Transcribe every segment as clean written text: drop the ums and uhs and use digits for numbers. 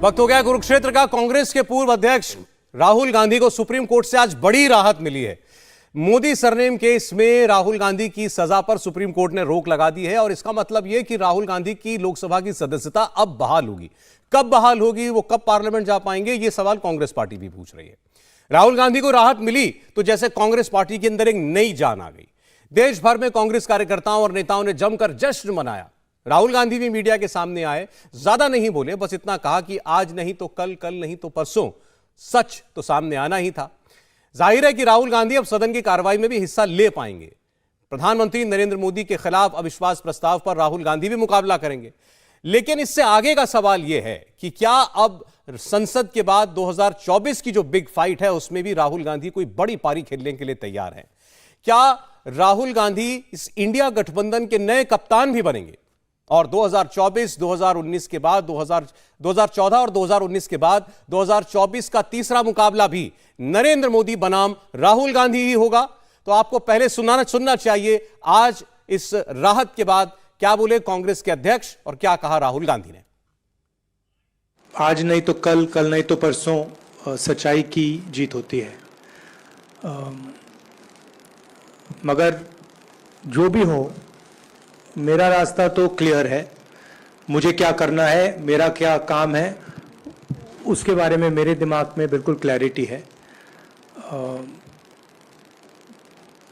वक्त हो गया कुरुक्षेत्र का। कांग्रेस के पूर्व अध्यक्ष राहुल गांधी को सुप्रीम कोर्ट से आज बड़ी राहत मिली है। मोदी सरनेम केस में राहुल गांधी की सजा पर सुप्रीम कोर्ट ने रोक लगा दी है और इसका मतलब यह कि राहुल गांधी की लोकसभा की सदस्यता अब बहाल होगी। कब बहाल होगी, वो कब पार्लियामेंट जा पाएंगे, यह सवाल कांग्रेस पार्टी भी पूछ रही है। राहुल गांधी को राहत मिली तो जैसे कांग्रेस पार्टी के अंदर एक नई जान आ गई। देश भर में कांग्रेस कार्यकर्ताओं और नेताओं ने जमकर जश्न मनाया। राहुल गांधी भी मीडिया के सामने आए, ज्यादा नहीं बोले, बस इतना कहा कि आज नहीं तो कल, कल नहीं तो परसों सच तो सामने आना ही था। जाहिर है कि राहुल गांधी अब सदन की कार्रवाई में भी हिस्सा ले पाएंगे। प्रधानमंत्री नरेंद्र मोदी के खिलाफ अविश्वास प्रस्ताव पर राहुल गांधी भी मुकाबला करेंगे। लेकिन इससे आगे का सवाल यह है कि क्या अब संसद के बाद 2024 की जो बिग फाइट है उसमें भी राहुल गांधी कोई बड़ी पारी खेलने के लिए तैयार है? क्या राहुल गांधी इस इंडिया गठबंधन के नए कप्तान भी बनेंगे और 2024, 2019 के बाद 2014 और 2019 के बाद 2024 का तीसरा मुकाबला भी नरेंद्र मोदी बनाम राहुल गांधी ही होगा? तो आपको पहले सुनना चाहिए आज इस राहत के बाद क्या बोले कांग्रेस के अध्यक्ष और क्या कहा राहुल गांधी ने। आज नहीं तो कल, कल नहीं तो परसों सच्चाई की जीत होती है। मगर जो भी हो, मेरा रास्ता तो क्लियर है। मुझे क्या करना है, मेरा क्या काम है, उसके बारे में मेरे दिमाग में बिल्कुल क्लैरिटी है।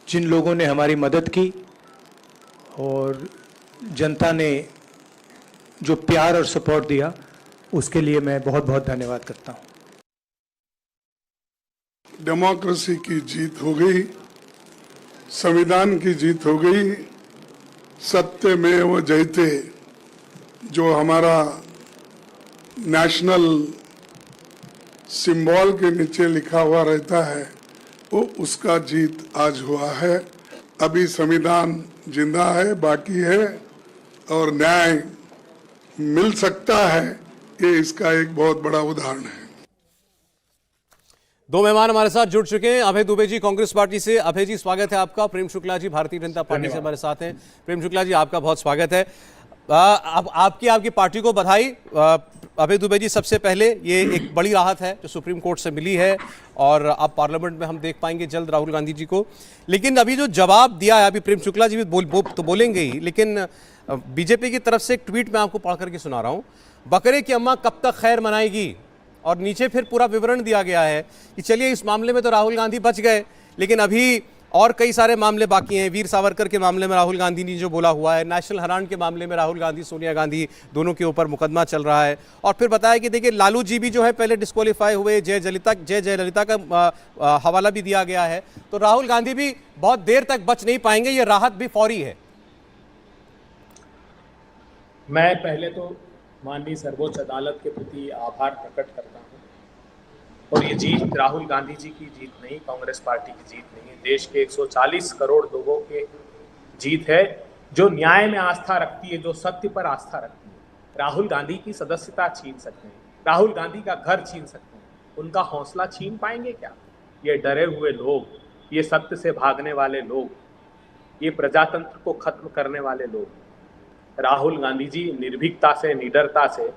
जिन लोगों ने हमारी मदद की और जनता ने जो प्यार और सपोर्ट दिया, उसके लिए मैं बहुत बहुत धन्यवाद करता हूं। डेमोक्रेसी की जीत हो गई, संविधान की जीत हो गई, सत्यमेव जयते जो हमारा नेशनल सिंबल के नीचे लिखा हुआ रहता है, वो उसका जीत आज हुआ है। अभी संविधान जिंदा है, बाकी है और न्याय मिल सकता है। ये इसका एक बहुत बड़ा उदाहरण है। दो मेहमान हमारे साथ जुड़ चुके हैं। अभय दुबे जी कांग्रेस पार्टी से। अभय जी स्वागत है आपका। प्रेम शुक्ला जी भारतीय जनता पार्टी से हमारे साथ हैं। प्रेम शुक्ला जी आपका बहुत स्वागत है। अब आपकी पार्टी को बधाई। अभय दुबे जी, सबसे पहले ये एक बड़ी राहत है जो सुप्रीम कोर्ट से मिली है और अब पार्लियामेंट में हम देख पाएंगे जल्द राहुल गांधी जी को। लेकिन अभी जो जवाब दिया है, अभी प्रेम शुक्ला जी भी तो बोलेंगे ही, लेकिन बीजेपी की तरफ से एक ट्वीट मैं आपको पढ़ करके सुना रहा हूँ। बकरे की अम्मा कब तक खैर मनाएगी, और नीचे फिर पूरा विवरण दिया गया है कि चलिए इस मामले में तो राहुल गांधी बच गए, लेकिन अभी और कई सारे मामले बाकी हैं। वीर सावरकर के मामले में राहुल गांधी ने जो बोला हुआ है, नेशनल हेराल्ड के मामले में राहुल गांधी, सोनिया गांधी दोनों के ऊपर मुकदमा चल रहा है। और फिर बताया कि देखिए लालू जी भी जो है पहले डिस्क्वालीफाई हुए, जय जयललिता का हवाला भी दिया गया है। तो राहुल गांधी भी बहुत देर तक बच नहीं पाएंगे, ये राहत भी फौरी है। मैं पहले तो माननीय सर्वोच्च अदालत के प्रति आभार प्रकट करता हूं। और ये जीत राहुल गांधी जी की जीत नहीं, कांग्रेस पार्टी की जीत नहीं है, देश के 140 करोड़ लोगों के जीत है जो न्याय में आस्था रखती है, जो सत्य पर आस्था रखती है। राहुल गांधी की सदस्यता छीन सकते हैं, राहुल गांधी का घर छीन सकते हैं, उनका हौसला छीन पाएंगे क्या? ये डरे हुए लोग, ये सत्य से भागने वाले लोग, ये प्रजातंत्र को खत्म करने वाले लोग। राहुल गांधी जी निर्भीकता से, निडरता से,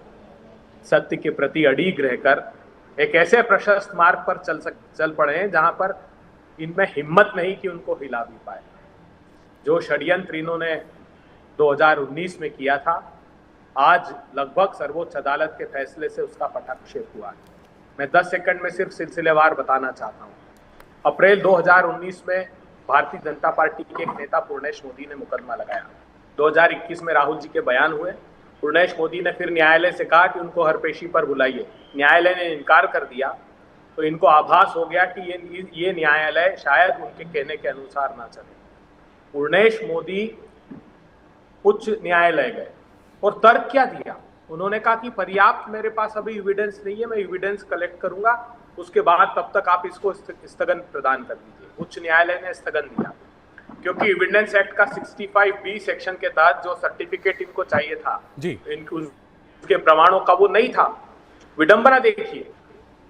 सत्य के प्रति अड़िग रहकर एक ऐसे प्रशस्त मार्ग पर चल पड़े हैं जहां पर इनमें हिम्मत नहीं कि उनको हिला भी पाए। जो षड्यंत्र इन्होंने 2019 में किया था, आज लगभग सर्वोच्च अदालत के फैसले से उसका पटाक्षेप हुआ है। मैं 10 सेकंड में सिर्फ सिलसिलेवार बताना चाहता हूं। अप्रैल 2019 में भारतीय जनता पार्टी के एक नेता पूर्णेश मोदी ने मुकदमा लगाया। 2021 में राहुल जी के बयान हुए। पूर्णेश मोदी ने फिर न्यायालय से कहा कि उनको हर पेशी पर बुलाइए। न्यायालय ने इनकार कर दिया, तो इनको आभास हो गया कि ये न्यायालय शायद उनके कहने के अनुसार ना चले। पूर्णेश मोदी उच्च न्यायालय गए और तर्क क्या दिया? उन्होंने कहा कि पर्याप्त मेरे पास अभी एविडेंस नहीं है, मैं एविडेंस कलेक्ट करूंगा, उसके बाद तब तक आप इसको स्थगन प्रदान कर दीजिए। उच्च न्यायालय ने स्थगन दिया क्योंकि एविडेंस एक्ट का 65B सेक्शन के तहत जो सर्टिफिकेट इनको चाहिए था जी, उसके प्रमाणों का वो नहीं था। विडंबना देखिए,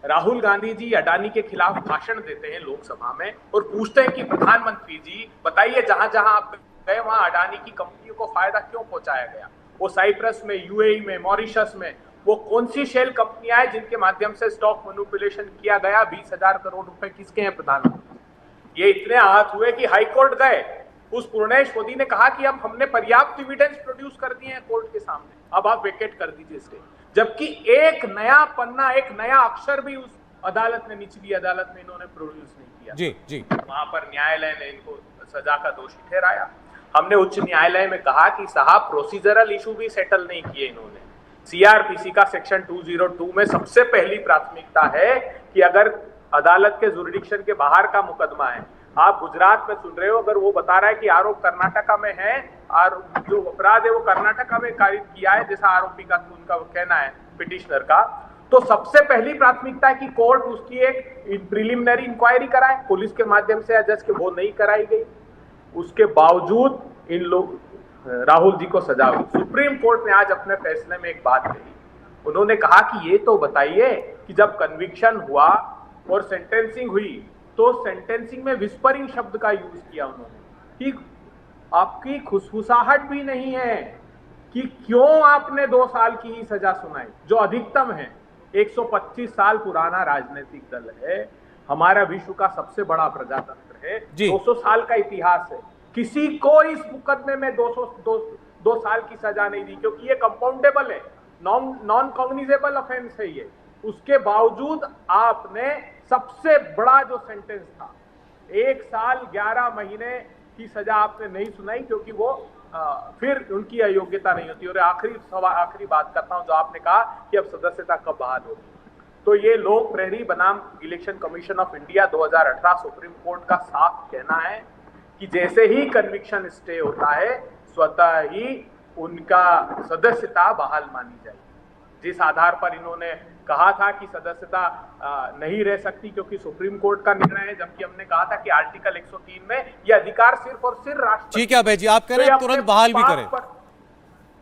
राहुल गांधी जी अडानी के खिलाफ भाषण देते हैं लोकसभा में और पूछते हैं कि प्रधानमंत्री जी बताइए, जहां जहां आप गए वहां अडानी की कंपनियों को फायदा क्यों पहुंचाया गया? वो साइप्रस में, यूएई में, मॉरिशस में वो कौन सी शेल कंपनियां हैं जिनके माध्यम से स्टॉक मैनिपुलेशन किया गया? 20,000 करोड़ रुपए किसके हैं प्रधानमंत्री? ये इतने आहत हुए कि हाईकोर्ट गए। उस पूर्णेश मोदी ने कहा कि अब हमने पर्याप्त एविडेंस प्रोड्यूस कर दिए हैं कोर्ट के सामने, अब आप वेकेट कर दीजिए स्टे। जबकि एक नया पन्ना, एक नया अक्षर भी उस अदालत ने, निचली अदालत में इन्होंने प्रोड्यूस नहीं किया। जी वहां पर न्यायालय ने इनको सजा का दोषी ठहराया। हमने उच्च न्यायालय में कहा कि साहब प्रोसीजरल इशू भी सेटल नहीं किए इन्होंने। सीआरपीसी का सेक्शन 202 में सबसे पहली प्राथमिकता है कि अगर अदालत के जुरिडिक्शन के बाहर का मुकदमा है, आप गुजरात में सुन रहे हो, अगर वो बता रहा है कि आरोप कर्नाटका में है और जो अपराध है वो कर्नाटका में कारित किया है, जैसा आरोपी का उनका कहना है पिटिशनर का, तो सबसे पहली प्राथमिकता है कि कोर्ट उसकी एक प्रिलिमिनरी इंक्वायरी कराए पुलिस के माध्यम से या जज के, वो नहीं कराई गई। उसके बावजूद इन लोग राहुल जी को सजा हुई। सुप्रीम कोर्ट ने आज अपने फैसले में एक बात कही, उन्होंने कहा कि ये तो बताइए कि जब कन्विक्शन हुआ और सेंटेंसिंग हुई तो सेंटेंसिंग में विस्परिंग शब्द का यूज किया उन्होंने कि आपकी खुसफुसाहट भी नहीं है कि क्यों आपने 2 साल की ही सजा सुनाई, जो अधिकतम है। 125 साल पुराना राजनीतिक दल है, हमारा विश्व का सबसे बड़ा प्रजातंत्र है, 200 साल का इतिहास है, किसी को इस मुकदमे में 2 साल की सजा नहीं दी, क्योंकि ये कंपाउंडेबल है, नॉन कॉग्निजेबल ऑफेंस है ये। उसके बावजूद आपने सबसे बड़ा जो सेंटेंस था 1 साल 11 महीने की सजा आपने नहीं सुनाई, क्योंकि वो फिर उनकी अयोग्यता नहीं होती। और आखिरी बात करता हूं, जो आपने कहा कि अब सदस्यता कब बहाल होगी, तो ये लोक प्रहरी बनाम election commission of India 2018 supreme court का साफ कहना है कि जैसे ही कन्विक्शन स्टे होता है स्वतः ही उनका सदस्यता बहाल मानी जाएगी। जिस आधार पर इन्होंने कहा था कि सदस्यता नहीं रह सकती क्योंकि सुप्रीम कोर्ट का निर्णय है, जबकि हमने कहा था कि आर्टिकल 103 में यह अधिकार सिर्फ और सिर्फ राष्ट्रपति। ठीक है अभय जी, आप कह रहे हैं तुरंत बहाल भी करें।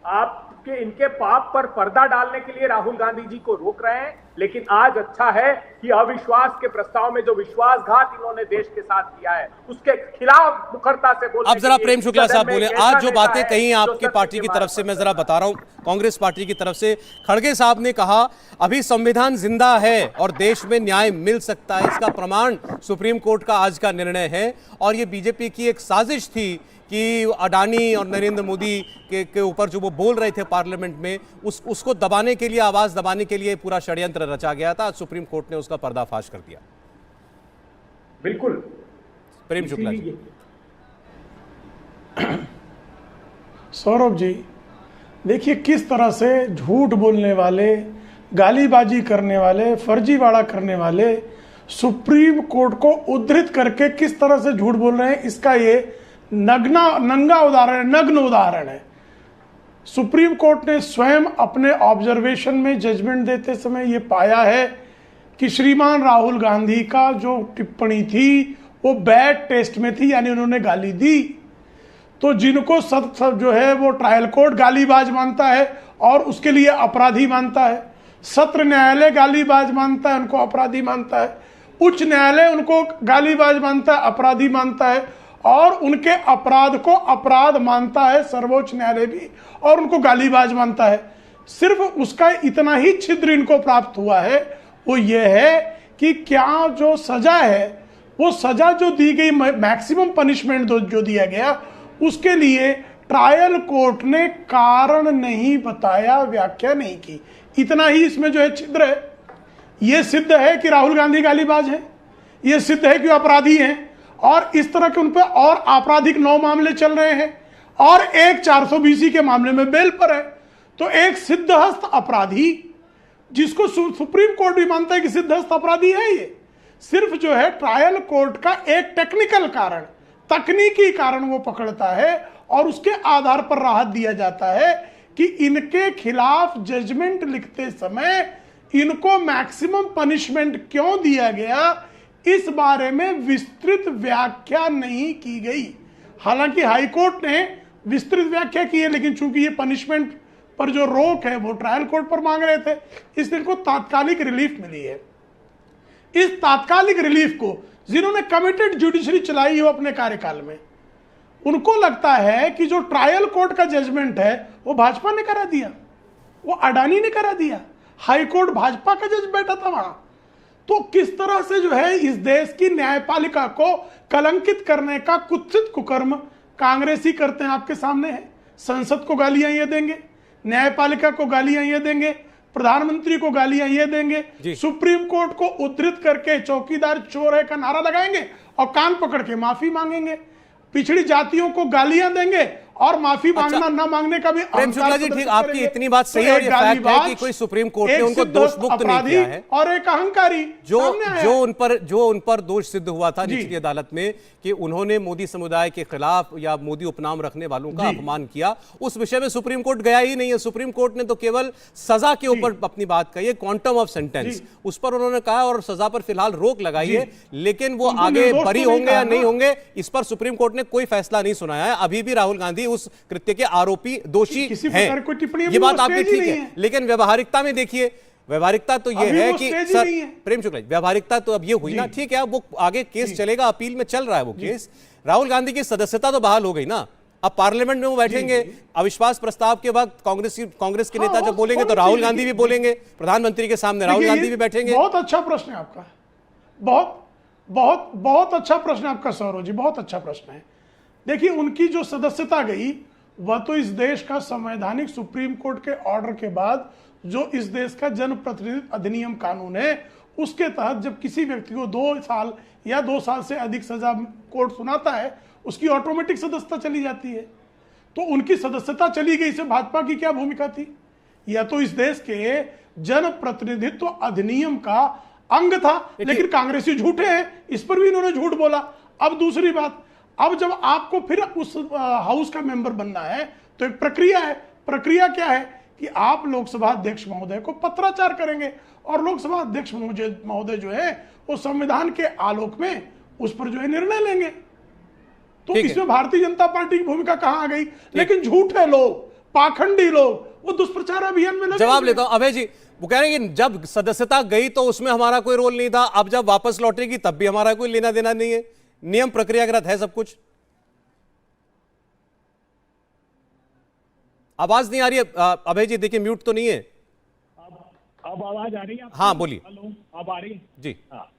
आपके इनके पाप पर पर्दा डालने के लिए राहुल गांधी जी को रोक रहे हैं, लेकिन आज अच्छा है कि अविश्वास के प्रस्ताव में जो विश्वासघात इन्होंने देश के साथ किया है उसके खिलाफ मुखरता से बोलने। अब जरा प्रेम शुक्ला साहब बोले, आज जो बातें कही आपकी पार्टी की तरफ से, मैं जरा बता रहा हूं कांग्रेस पार्टी की तरफ से। खड़गे साहब ने कहा अभी संविधान जिंदा है और देश में न्याय मिल सकता है, इसका प्रमाण सुप्रीम कोर्ट का आज का निर्णय है। और ये बीजेपी की एक साजिश थी कि अडानी और नरेंद्र मोदी के ऊपर जो वो बोल रहे थे पार्लियामेंट में, उसको दबाने के लिए, आवाज दबाने के लिए पूरा षड्यंत्र रचा गया था। सुप्रीम कोर्ट ने उसका पर्दाफाश कर दिया। बिल्कुल प्रेम शुक्ला जी। सौरभ जी, देखिए किस तरह से झूठ बोलने वाले, गालीबाजी करने वाले, फर्जीवाड़ा करने वाले सुप्रीम कोर्ट को उद्धृत करके किस तरह से झूठ बोल रहे हैं, इसका ये नंगा उदाहरण, नग्न उदाहरण है। सुप्रीम कोर्ट ने स्वयं अपने ऑब्जर्वेशन में जजमेंट देते समय यह पाया है कि श्रीमान राहुल गांधी का जो टिप्पणी थी वो बैड टेस्ट में थी, यानी उन्होंने गाली दी। तो जिनको सब जो है वो ट्रायल कोर्ट गालीबाज मानता है और उसके लिए अपराधी मानता है, सत्र न्यायालय गालीबाज मानता है, उनको अपराधी मानता है, उच्च न्यायालय उनको गालीबाज मानता है, अपराधी मानता है, और उनके अपराध को अपराध मानता है सर्वोच्च न्यायालय भी, और उनको गालीबाज मानता है। सिर्फ उसका इतना ही छिद्र इनको प्राप्त हुआ है, वो ये है कि क्या जो सजा है, वो सजा जो दी गई, मैक्सिमम पनिशमेंट जो दिया गया, उसके लिए ट्रायल कोर्ट ने कारण नहीं बताया, व्याख्या नहीं की। इतना ही इसमें जो है छिद्र है। यह सिद्ध है कि राहुल गांधी गालीबाज हैं, यह सिद्ध है कि अपराधी हैं, और इस तरह के उन पर और आपराधिक 9 मामले चल रहे हैं और एक 420 के मामले में बेल पर है। तो एक सिद्धहस्त अपराधी, जिसको सुप्रीम कोर्ट भी मानता है कि सिद्धहस्त अपराधी है, ये सिर्फ जो है ट्रायल कोर्ट का एक टेक्निकल कारण, तकनीकी कारण वो पकड़ता है और उसके आधार पर राहत दिया जाता है कि इनके खिलाफ जजमेंट लिखते समय इनको मैक्सिमम पनिशमेंट क्यों दिया गया, इस बारे में विस्तृत व्याख्या नहीं की गई। हालांकि हाईकोर्ट ने विस्तृत व्याख्या की है, लेकिन चूंकि ये पनिशमेंट पर जो रोक है वो ट्रायल कोर्ट पर मांग रहे थे, इसलिए इनको तात्कालिक रिलीफ मिली है। इस तात्कालिक रिलीफ को जिन्होंने कमिटेड जुडिशरी चलाई हो अपने कार्यकाल में, उनको लगता है कि जो ट्रायल कोर्ट का जजमेंट है वो भाजपा ने करा दिया, वो अडानी ने करा दिया। हाईकोर्ट भाजपा का जज बैठा था वहां। तो किस तरह से जो है इस देश की न्यायपालिका को कलंकित करने का कुत्सित कुकर्म कांग्रेसी करते हैं आपके सामने है। संसद को गालियां ये देंगे, न्यायपालिका को गालियां ये देंगे, प्रधानमंत्री को गालियां ये देंगे, सुप्रीम कोर्ट को उद्धृत करके चौकीदार चोर है का नारा लगाएंगे और कान पकड़ के माफी मांगेंगे, पिछड़ी जातियों को गालियां देंगे और माफी मांगना ना मांगने का भी प्रेम शुक्ला जी, ठीक, आपकी इतनी बात सही है और ये फैक्ट है कि कोई सुप्रीम कोर्ट ने उनको दोष मुक्त नहीं किया है और एक अहंकारी जो उन पर दोष सिद्ध हुआ था निचली अदालत में कि उन्होंने मोदी समुदाय के खिलाफ या मोदी उपनाम रखने वालों का अपमान किया, उस विषय में सुप्रीम कोर्ट गया ही नहीं है। सुप्रीम कोर्ट ने तो केवल सजा के ऊपर अपनी बात कही है, क्वांटम ऑफ सेंटेंस, उस पर उन्होंने कहा और सजा पर फिलहाल रोक लगाई है, लेकिन वो आगे बरी होंगे या नहीं होंगे इस पर सुप्रीम कोर्ट ने कोई फैसला नहीं सुनाया है। अभी भी राहुल गांधी उस कृत्य के आरोपी दोषी हैं, ये बात आपकी ठीक है, लेकिन व्यवहारिकता में देखिए, व्यवहारिकता तो ये है कि सर प्रेम शुक्ला, व्यवहारिकता तो अब ये हुई ना, ठीक है, अब वो आगे केस चलेगा, अपील में चल रहा है वो केस। राहुल गांधी की सदस्यता तो बहाल हो गई ना, अब पार्लियामेंट में वो बैठेंगे, अविश्वास प्रस्ताव के वक्त कांग्रेस के नेता जब बोलेंगे तो राहुल गांधी भी बोलेंगे, प्रधानमंत्री के सामने राहुल गांधी भी बैठेंगे। बहुत अच्छा प्रश्न है आपका, बहुत बहुत बहुत अच्छा प्रश्न है आपका सौरव जी, बहुत अच्छा प्रश्न है। देखिए, उनकी जो सदस्यता गई वह तो इस देश का संवैधानिक सुप्रीम कोर्ट के ऑर्डर के बाद जो इस देश का जनप्रतिनिधि अधिनियम कानून है उसके तहत जब किसी व्यक्ति को 2 साल या 2 साल से अधिक सजा कोर्ट सुनाता है उसकी ऑटोमेटिक सदस्यता चली जाती है। तो उनकी सदस्यता चली गई, इससे भाजपा की क्या भूमिका थी? यह तो इस देश के जनप्रतिनिधित्व अधिनियम का अंग था, लेकिन कांग्रेसी झूठे हैं, इस पर भी इन्होंने झूठ बोला। अब दूसरी बात, अब जब आपको फिर उस हाउस का मेंबर बनना है तो एक प्रक्रिया है। प्रक्रिया क्या है कि आप लोकसभा अध्यक्ष महोदय को पत्राचार करेंगे और लोकसभा अध्यक्ष महोदय जो है वो संविधान के आलोक में उस पर जो है निर्णय लेंगे। तो इसमें भारतीय जनता पार्टी की भूमिका कहां आ गई? लेकिन झूठे लोग, पाखंडी लोग वो दुष्प्रचार अभियान में लगे। जवाब लेता हूं अभय जी, वो कह रहे हैं कि जब सदस्यता गई तो उसमें हमारा कोई रोल नहीं था, अब जब वापस लौटेगी तब भी हमारा कोई लेना देना नहीं है, नियम प्रक्रियागत है सब कुछ। आवाज नहीं आ रही है अभय जी, देखिए म्यूट तो नहीं है। अब आवाज आ रही है? हाँ बोलिए। हेलो, अब आ रही है जी। हाँ,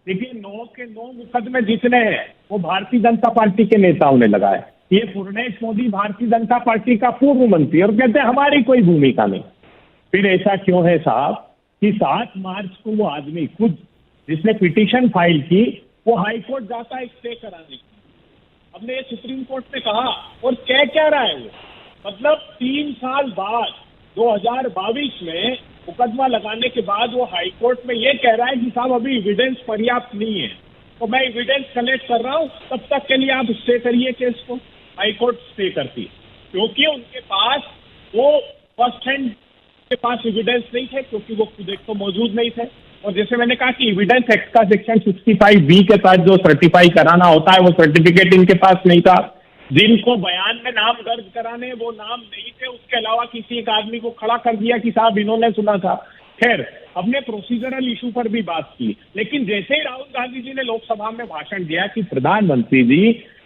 देखिए 9 के 9 मुकदमे जितने हैं वो भारतीय जनता पार्टी के नेताओं ने लगाए। ये पूर्णेश मोदी भारतीय जनता पार्टी का पूर्व मंत्री और कहते हैं हमारी कोई भूमिका नहीं। फिर ऐसा क्यों है साहब कि 7 मार्च को वो आदमी खुद जिसने पिटीशन फाइल की वो हाईकोर्ट जाता है स्टे कराने की। हमने ये सुप्रीम कोर्ट ने कहा और क्या रहा है वो, मतलब 3 साल बाद 2022 में मुकदमा लगाने के बाद वो हाईकोर्ट में ये कह रहा है कि साहब अभी एविडेंस पर्याप्त नहीं है, तो मैं एविडेंस कलेक्ट कर रहा हूँ, तब तक के लिए आप स्टे करिए केस को। हाईकोर्ट स्टे करती क्योंकि उनके पास वो फर्स्ट हैंड के पास एविडेंस नहीं थे, क्योंकि वो खुद एक तो मौजूद नहीं थे। और जैसे मैंने कहा कि एविडेंस एक्ट का सेक्शन 65B के तहत जो सर्टिफाई कराना होता है वो सर्टिफिकेट इनके पास नहीं था। जिनको बयान में नाम दर्ज कराने वो नाम नहीं थे, उसके अलावा किसी एक आदमी को खड़ा कर दिया कि साहब इन्होंने सुना था। खैर, हमने प्रोसीजरल इशू पर भी बात की, लेकिन जैसे ही राहुल गांधी जी ने लोकसभा में भाषण दिया कि प्रधानमंत्री जी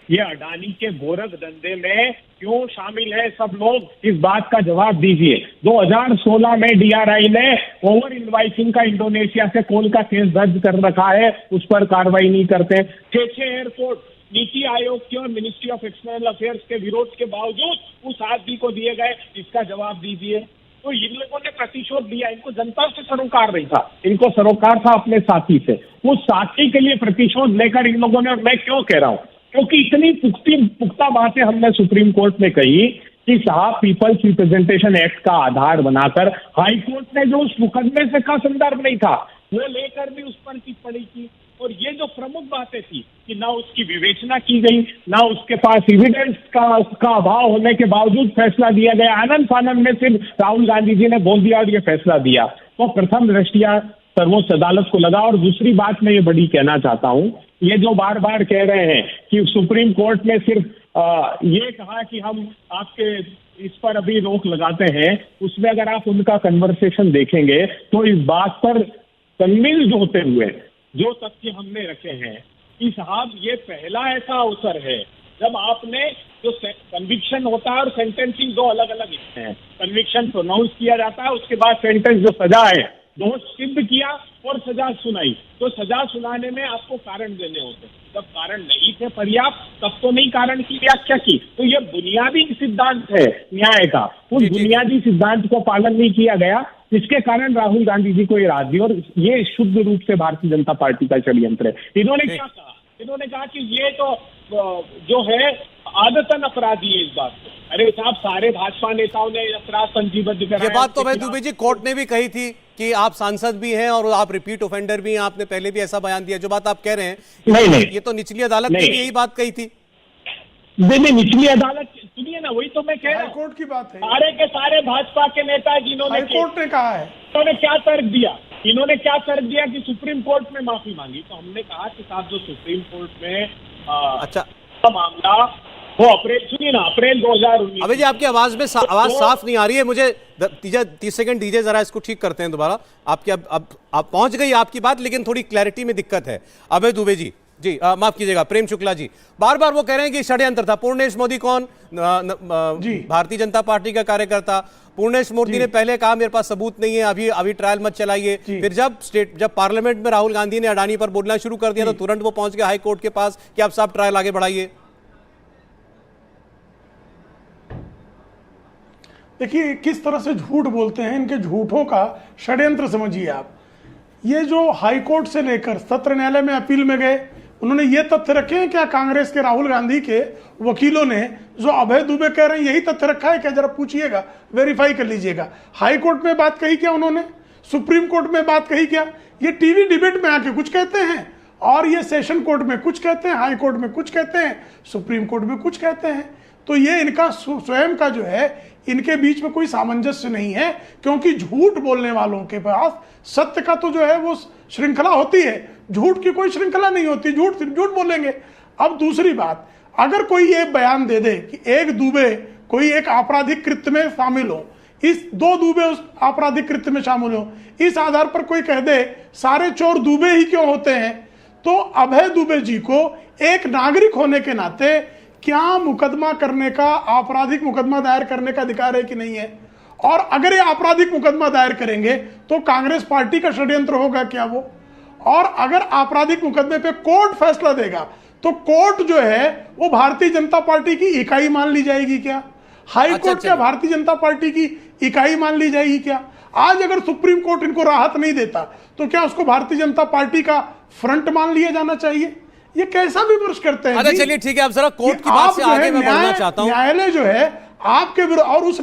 ये अडानी के गोरख धंधे में क्यों शामिल है सब लोग, इस बात का जवाब दीजिए। 2016 में DRI ने ओवर इनवाइसिंग का इंडोनेशिया से कॉल का केस दर्ज कर रखा है, उस पर कार्रवाई नहीं करते। 6 एयरपोर्ट नीति आयोग के और मिनिस्ट्री ऑफ एक्सटर्नल अफेयर्स के विरोध के बावजूद उस आदमी को दिए गए, इसका जवाब दीजिए। तो इन लोगों ने प्रतिशोध दिया, इनको जनता से सरोकार नहीं था, इनको सरोकार था अपने साथी से। उस साथी के लिए प्रतिशोध लेकर इन लोगों ने, और मैं क्यों कह रहा हूं, क्योंकि इतनी पुख्ता बातें हमने सुप्रीम कोर्ट में कही कि साहब पीपल्स रिप्रेजेंटेशन एक्ट का आधार बनाकर हाई कोर्ट ने जो उस मुकदमे से का संदर्भ नहीं था वो लेकर भी उस पर टिप्पणी की। और ये जो प्रमुख बातें थी कि ना उसकी विवेचना की गई, ना उसके पास एविडेंस का अभाव होने के बावजूद फैसला दिया गया, आनंद फानंद में सिर्फ राहुल गांधी जी ने बोल दिया और ये फैसला दिया, तो प्रथम दृष्टया सर्वोच्च अदालत को लगा। और दूसरी बात मैं ये बड़ी कहना चाहता हूँ, ये जो बार बार कह रहे हैं कि सुप्रीम कोर्ट ने सिर्फ ये कहा कि हम आपके इस पर अभी रोक लगाते हैं, उसमें अगर आप उनका कन्वर्सेशन देखेंगे तो इस बात पर कन्विंस्ड होते हुए जो तथ्य हमने रखे हैं कि साहब ये पहला ऐसा अवसर है जब आपने जो कन्विक्शन होता है और सेंटेंसिंग दो अलग अलग हिस्से हैं। कन्विक्शन प्रोनाउंस किया जाता है, उसके बाद सेंटेंस जो सजा है दोष सिद्ध किया और सजा सुनाई। तो सजा सुनाने में आपको कारण देने होते हैं, जब कारण नहीं थे पर्याप्त तब तो नहीं कारण की व्याख्या की। तो ये बुनियादी सिद्धांत है न्याय का, उस बुनियादी सिद्धांत को पालन नहीं किया गया, जिसके कारण राहुल गांधी जी को ये राहत दी। और ये शुद्ध रूप से भारतीय जनता पार्टी का षड्यंत्र है। इन्होंने क्या कहा? इन्होंने कहा कि ये तो जो है आदतन अपराधी है इस बात को। अरे साहब, सारे भाजपा नेताओं ने अपराध पंजीबद्ध कराया। ये बात तो अभय दुबे जी कोर्ट ने भी कही थी कि आप सांसद भी हैं और आप रिपीट ऑफेंडर भी हैं, आपने पहले भी ऐसा बयान दिया। जो बात आप कह रहे हैं नहीं, ये तो निचली अदालत ने भी यही बात कही थी। नहीं, निचली अदालत सुनिए ना, वही तो मैं कह रहा हूं। हाईकोर्ट की बात है, सारे के सारे भाजपा के नेता जिन्होंने हाईकोर्ट ने कहा है, इन्होंने क्या तर्क दिया? इन्होंने क्या तर्क दिया कि सुप्रीम कोर्ट में माफी मांगी। तो हमने कहा कि साहब, जो सुप्रीम कोर्ट में अच्छा मामला वो सुनिए ना, अप्रैल 2019। अबे जी, आपकी आवाज में आवाज साफ नहीं आ रही है मुझे। 30 सेकंड दीजिए, जरा इसको ठीक करते हैं दोबारा। आपकी अब पहुंच गई आपकी बात, लेकिन थोड़ी क्लैरिटी में दिक्कत है। अभय दुबे जी, माफ कीजिएगा, प्रेम शुक्ला जी बार बार वो कह रहे हैं कि षड्यंत्र था। पूर्णेश मोदी कौन? भारतीय जनता पार्टी का कार्यकर्ता। पूर्णेश मोदी ने पहले कहा मेरे पास सबूत नहीं है, अभी ट्रायल मत चलाइए। फिर जब पार्लियामेंट में राहुल गांधी ने अडानी पर बोलना शुरू कर दिया तो तुरंत वो पहुंच गए हाई कोर्ट के पास कि आप साहब ट्रायल आगे बढ़ाइए। देखिए किस तरह से झूठ बोलते हैं, इनके झूठों का षड्यंत्र समझिए आप। ये जो हाईकोर्ट से लेकर सत्र न्यायालय में अपील में गए, उन्होंने ये तथ्य रखे हैं क्या? कांग्रेस के राहुल गांधी के वकीलों ने जो अभय दुबे कह रहे हैं यही तथ्य रखा है क्या? जरा पूछिएगा, वेरीफाई कर लीजिएगा। हाई कोर्ट में बात कही क्या उन्होंने? सुप्रीम कोर्ट में बात कही क्या? ये टीवी डिबेट में आके कुछ कहते हैं और ये सेशन कोर्ट में कुछ कहते हैं, हाई कोर्ट में कुछ कहते हैं, सुप्रीम कोर्ट में कुछ कहते हैं। तो ये इनका स्वयं का जो है, इनके बीच में कोई सामंजस्य नहीं है, क्योंकि झूठ बोलने वालों के पास सत्य का तो जो है वो श्रृंखला होती है, झूठ की कोई श्रृंखला नहीं होती। झूठ बोलेंगे। अब दूसरी बात, अगर कोई ये बयान दे दे कि एक दुबे कोई एक आपराधिक कृत्य में शामिल हो, इस दो दुबे उस आपराधिक कृत्य में शामिल हो, इस आधार पर कोई कह दे सारे चोर दुबे ही क्यों होते हैं, तो अभय दुबे जी को एक नागरिक होने के नाते क्या मुकदमा करने का, आपराधिक मुकदमा दायर करने का अधिकार है कि नहीं है? और अगर ये आपराधिक मुकदमा दायर करेंगे तो कांग्रेस पार्टी का षड्यंत्र होगा क्या वो? और अगर आपराधिक मुकदमे पे कोर्ट फैसला देगा तो कोर्ट जो है वो भारतीय जनता पार्टी की इकाई मान ली जाएगी क्या? हाई कोर्ट क्या भारतीय जनता पार्टी की इकाई मान ली जाएगी क्या? आज अगर सुप्रीम कोर्ट इनको राहत नहीं देता तो क्या उसको भारतीय जनता पार्टी का फ्रंट मान लिया जाना चाहिए? ये कैसा विमर्श करते हैं? अरे चलिए ठीक है, अब जरा कोर्ट की बात से आगे मैं बढ़ना चाहता हूं। न्यायालय जो है आपके विरुद्ध, और उस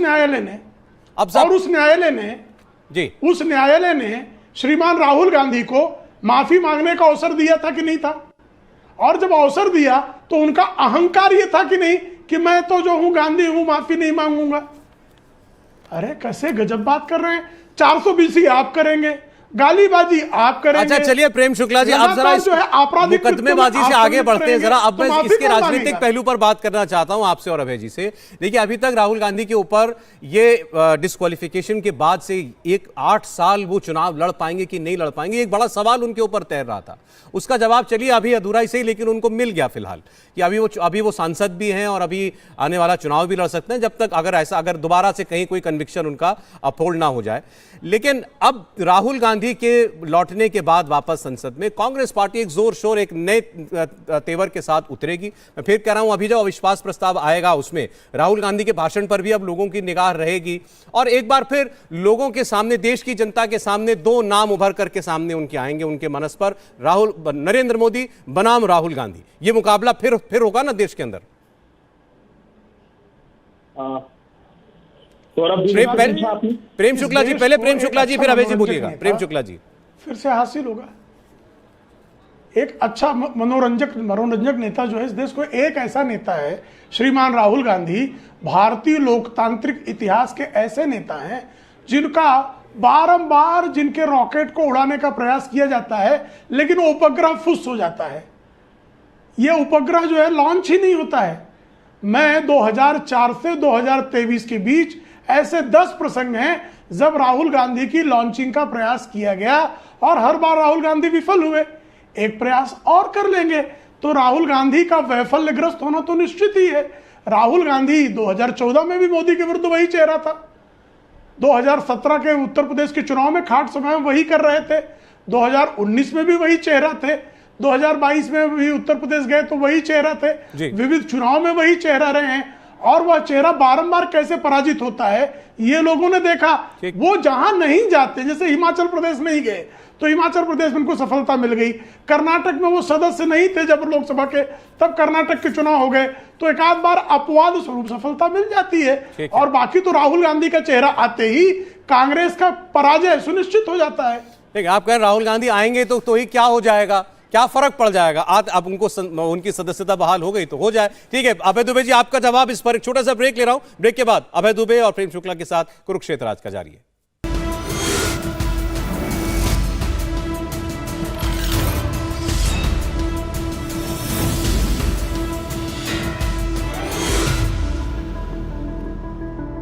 न्यायालय ने श्रीमान राहुल गांधी को माफी मांगने का अवसर दिया था कि नहीं था? और जब अवसर दिया तो उनका अहंकार ये था कि नहीं कि मैं तो जो हूं गांधी हूं, माफी नहीं मांगूंगा। अरे कैसे गजब बात कर रहे हैं। 420 आप करेंगे, गालीबाजी आप करेंगे। अच्छा चलिए प्रेम शुक्ला जी, अब जरा इस मुकदमेबाजी से आगे बढ़ते हैं। जरा अब मैं इसके राजनीतिक पहलू पर बात करना चाहता हूं आपसे और अभय जी से। देखिए अभी तक राहुल गांधी के ऊपर ये डिस्क्वालिफिकेशन के बाद से 8 साल वो चुनाव लड़ पाएंगे कि नहीं लड़ पाएंगे, एक बड़ा सवाल उनके ऊपर तैर रहा था। उसका जवाब चलिए अभी अधूरा ही सही, लेकिन उनको मिल गया फिलहाल कि अभी वो सांसद भी हैं और अभी आने वाला चुनाव भी लड़ सकते हैं, जब तक अगर दोबारा से कहीं कोई कन्विक्शन उनका अपहोल्ड ना हो जाए। लेकिन अब राहुल गांधी के लौटने के बाद वापस संसद में कांग्रेस पार्टी एक जोर शोर, एक नए तेवर के साथ उतरेगी। मैं फिर कह रहा हूं, अभी जो अविश्वास प्रस्ताव आएगा उसमें राहुल गांधी के भाषण पर भी अब लोगों की निगाह रहेगी और एक बार फिर लोगों के सामने, देश की जनता के सामने 2 नाम उभर करके सामने उनके आएंगे उनके मनस पर, नरेंद्र मोदी बनाम राहुल गांधी। ये मुकाबला फिर होगा ना देश के अंदर। प्रेम शुक्ला जी पहले, प्रेम शुक्ला जी फिर अभय जी बोलिएगा। प्रेम शुक्ला जी फिर से हासिल होगा एक अच्छा मनोरंजक नेता जो है इस देश को, एक ऐसा नेता है श्रीमान राहुल गांधी। भारतीय लोकतांत्रिक इतिहास के ऐसे नेता हैं जिनका बारंबार, जिनके रॉकेट को उड़ाने का प्रयास किया जाता है लेकिन वो उपग्रह फुस हो जाता है। ये उपग्रह जो है लॉन्च ही नहीं होता है। मैं 2004 से 2023 के बीच ऐसे 10 प्रसंग हैं जब राहुल गांधी की लॉन्चिंग का प्रयास किया गया और हर बार राहुल गांधी विफल हुए। एक प्रयास और कर लेंगे तो राहुल गांधी का वैफल्यग्रस्त होना तो निश्चित ही है। राहुल गांधी 2014 में भी मोदी के विरुद्ध वही चेहरा था, 2017 के उत्तर प्रदेश के चुनाव में खाट समय में वही कर रहे थे, 2019 में भी वही चेहरा थे, 2022 में भी उत्तर प्रदेश गए तो वही चेहरा थे, विविध चुनाव में वही चेहरा रहे हैं। और वह चेहरा बारंबार कैसे पराजित होता है ये लोगों ने देखा। वो जहां नहीं जाते, जैसे हिमाचल प्रदेश नहीं गए तो हिमाचल प्रदेश में उनको सफलता मिल गई, कर्नाटक में वो सदस्य नहीं थे जब लोकसभा के, तब कर्नाटक के चुनाव हो गए तो एक आध बार अपवाद स्वरूप सफलता मिल जाती है। और बाकी तो राहुल गांधी का चेहरा आते ही कांग्रेस का पराजय सुनिश्चित हो जाता है। ठीक है, आप कह रहे राहुल गांधी आएंगे तो ही क्या हो जाएगा, क्या फर्क पड़ जाएगा? अब उनको उनकी सदस्यता बहाल हो गई तो हो जाए। ठीक है अभय दुबे जी, आपका जवाब इस पर। एक छोटा सा ब्रेक ले रहा हूं, ब्रेक के बाद अभय दुबे और प्रेम शुक्ला के साथ कुरुक्षेत्र आज का जारी है।